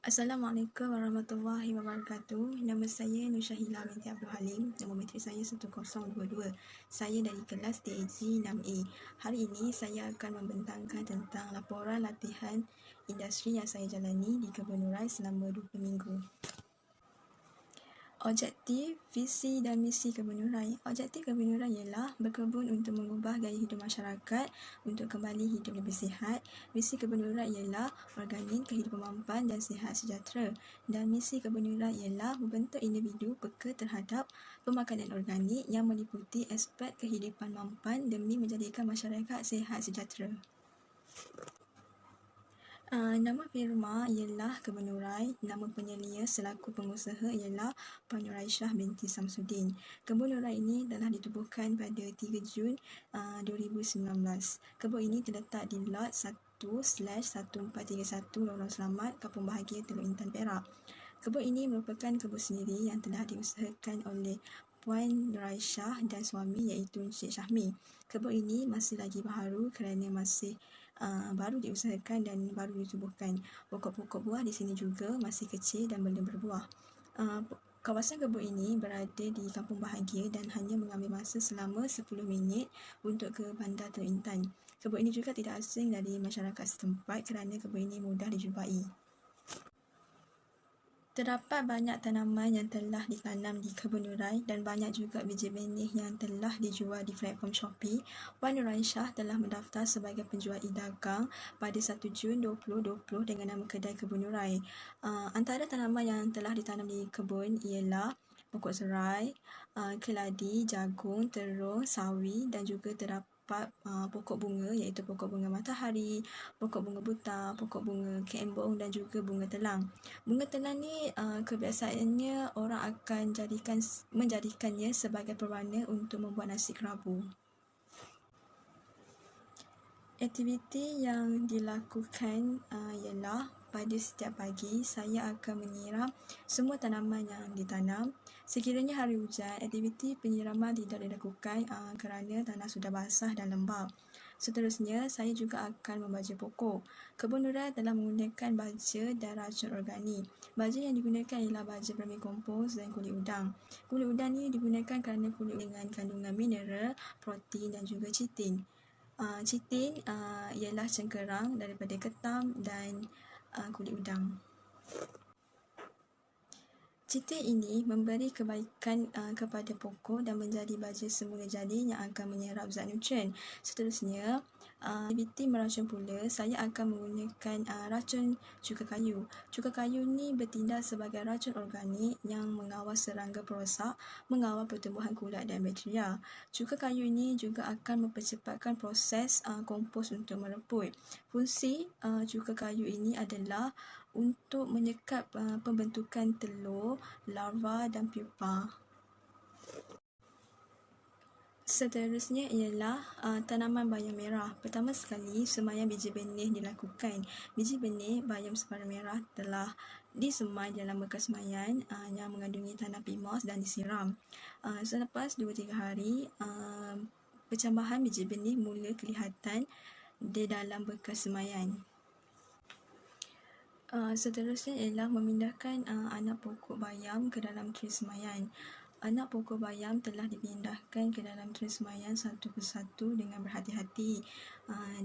Assalamualaikum warahmatullahi wabarakatuh. Nama saya Nur Syahila binti Abdul Halim. Nombor saya 1022. Saya dari kelas TAG 6A. Hari ini saya akan membentangkan tentang laporan latihan industri yang saya jalani di Kebun Nurai selama 20 minggu. Objektif, visi dan misi Kebun Nurai. Objektif Kebun Nurai ialah berkebun untuk mengubah gaya hidup masyarakat untuk kembali hidup lebih sihat. Visi Kebun Nurai ialah organik, kehidupan mampan dan sihat sejahtera. Dan misi Kebun Nurai ialah membentuk individu peka terhadap pemakanan organik yang meliputi aspek kehidupan mampan demi menjadikan masyarakat sihat sejahtera. Nama firma ialah Kebun Nurai. Nama penyelia selaku pengusaha ialah Puan Nuraisyah binti Samsudin. Kebun Nurai ini telah ditubuhkan pada 3 Jun 2019. Kebun ini terletak di lot 1/1431 Lorong Selamat, Kampung Bahagia, Teluk Intan, Perak. Kebun ini merupakan kebun sendiri yang telah diusahakan oleh Puan Nuraisyah dan suami iaitu Encik Syahmi. Kebun ini masih lagi baharu kerana masih baru diusahakan dan baru ditubuhkan. Pokok-pokok buah di sini juga masih kecil dan belum berbuah. Kawasan kebun ini berada di Kampung Bahagia dan hanya mengambil masa selama 10 minit untuk ke Bandar Teluk Intan. Kebun ini juga tidak asing dari masyarakat setempat kerana kebun ini mudah dijumpai. Terdapat banyak tanaman yang telah ditanam di Kebun Nurai dan banyak juga biji benih yang telah dijual di platform Shopee. Puan Nuraisyah telah mendaftar sebagai penjual e-dagang pada 1 Jun 2020 dengan nama kedai Kebun Nurai. Antara tanaman yang telah ditanam di kebun ialah pokok serai, keladi, jagung, terung, sawi dan juga terdapat pokok bunga iaitu pokok bunga matahari, pokok bunga buta, pokok bunga kembong dan juga bunga telang. Bunga telang ni kebiasaannya orang akan menjadikannya sebagai pewarna untuk membuat nasi kerabu. Aktiviti yang dilakukan ialah pada setiap pagi saya akan menyiram semua tanaman yang ditanam. Sekiranya hari hujan, aktiviti penyiraman tidak dilakukan kerana tanah sudah basah dan lembap. Seterusnya, saya juga akan membaja pokok. Kebun Nurai telah menggunakan baja dan racun organik. Baja yang digunakan ialah baja vermikompos dan kulit udang. Kulit udang ni digunakan kerana kulit dengan kandungan mineral, protein dan juga chitin. Chitin ialah cengkerang daripada ketam dan kulit udang. Chitin ini memberi kebaikan kepada pokok dan menjadi baja semula jadi yang akan menyerap zat nutrien. Seterusnya, aktiviti meracun pula, saya akan menggunakan racun cuka kayu. Cuka kayu ni bertindak sebagai racun organik yang mengawal serangga perosak, mengawal pertumbuhan kulat dan bakteria. Cuka kayu ini juga akan mempercepatkan proses kompos untuk mereput. Fungsi cuka kayu ini adalah untuk menyekat pembentukan telur, larva dan pupa. Seterusnya ialah tanaman bayam merah. Pertama sekali, semaian biji benih dilakukan. Biji benih bayam separa merah telah disemai dalam bekas semaian yang mengandungi tanah pimos dan disiram. Selepas 2-3 hari, percambahan biji benih mula kelihatan di dalam bekas semaian. Seterusnya ialah memindahkan anak pokok bayam ke dalam tray semaian. Anak pokok bayam telah dipindahkan ke dalam tray semaian satu persatu dengan berhati-hati.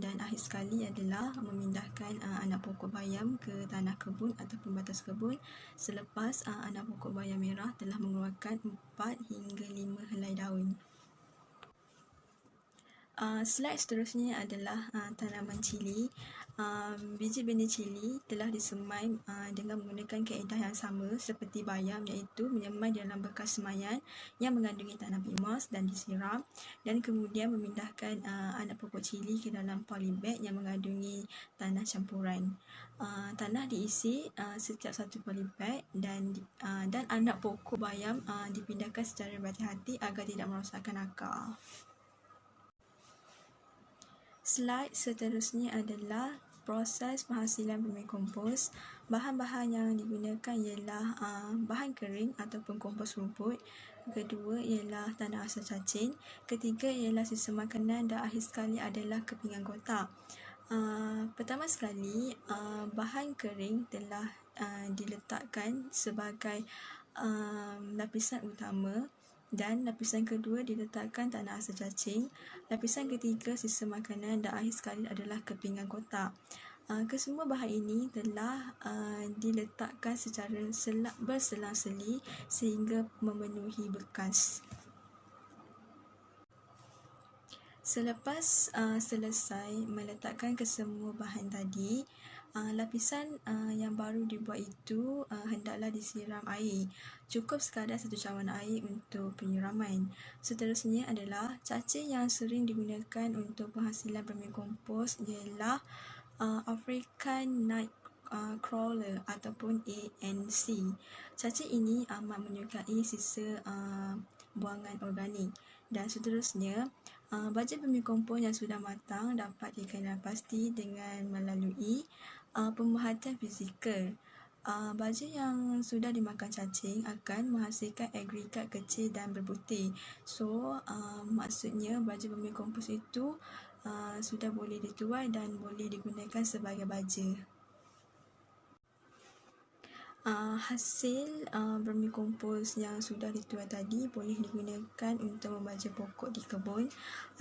Dan akhir sekali adalah memindahkan anak pokok bayam ke tanah kebun ataupun batas kebun selepas anak pokok bayam merah telah mengeluarkan 4 hingga 5 helai daun. Slide seterusnya adalah tanaman cili. Biji benih cili telah disemai dengan menggunakan kaedah yang sama seperti bayam, iaitu menyemai dalam bekas semaian yang mengandungi tanah pimos dan disiram, dan kemudian memindahkan anak pokok cili ke dalam polybag yang mengandungi tanah campuran. Tanah diisi setiap satu polybag dan anak pokok bayam dipindahkan secara berhati-hati agar tidak merosakkan akar. Slide seterusnya adalah proses penghasilan vermikompos. Bahan-bahan yang digunakan ialah bahan kering ataupun kompos rumput. Kedua ialah tanah asal cacing. Ketiga ialah sisa makanan dan akhir sekali adalah kepingan kotak. Pertama sekali, bahan kering telah diletakkan sebagai lapisan utama, dan lapisan kedua diletakkan tanah asal cacing. Lapisan ketiga sisa makanan, dan akhir sekali adalah kepingan kotak. Kesemua bahan ini telah diletakkan secara berselang-seli sehingga memenuhi bekas. Selepas selesai meletakkan kesemua bahan tadi, lapisan yang baru dibuat itu hendaklah disiram air. Cukup sekadar 1 cawan air untuk penyiraman. Seterusnya adalah cacing yang sering digunakan untuk penghasilan vermicompost ialah African Nightcrawler ataupun ANC. Cacing ini amat menyukai sisa buangan organik. Dan seterusnya, baja vermicompost yang sudah matang dapat dikenakan pasti dengan melalui pemerhatian fizikal. Baja yang sudah dimakan cacing akan menghasilkan agregat kecil dan berbutir. So, maksudnya baja vermicompost itu sudah boleh dituai dan boleh digunakan sebagai baja. Hasil vermicompost yang sudah dituai tadi boleh digunakan untuk membaja pokok di kebun.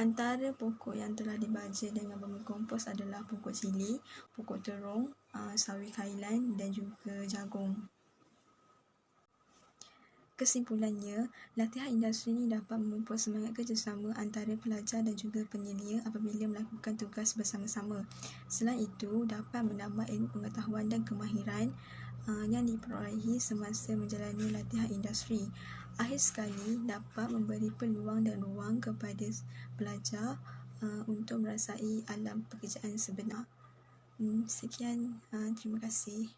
Antara pokok yang telah dibaja dengan vermicompost adalah pokok cili, pokok terung, sawi kailan dan juga jagung. Kesimpulannya, latihan industri ini dapat memupuk semangat kerjasama antara pelajar dan juga penyelia apabila melakukan tugas bersama-sama. Selain itu, dapat menambah ilmu pengetahuan dan kemahiran yang diperolehi semasa menjalani latihan industri. Akhir sekali, dapat memberi peluang dan ruang kepada pelajar untuk merasai alam pekerjaan sebenar. Sekian, terima kasih.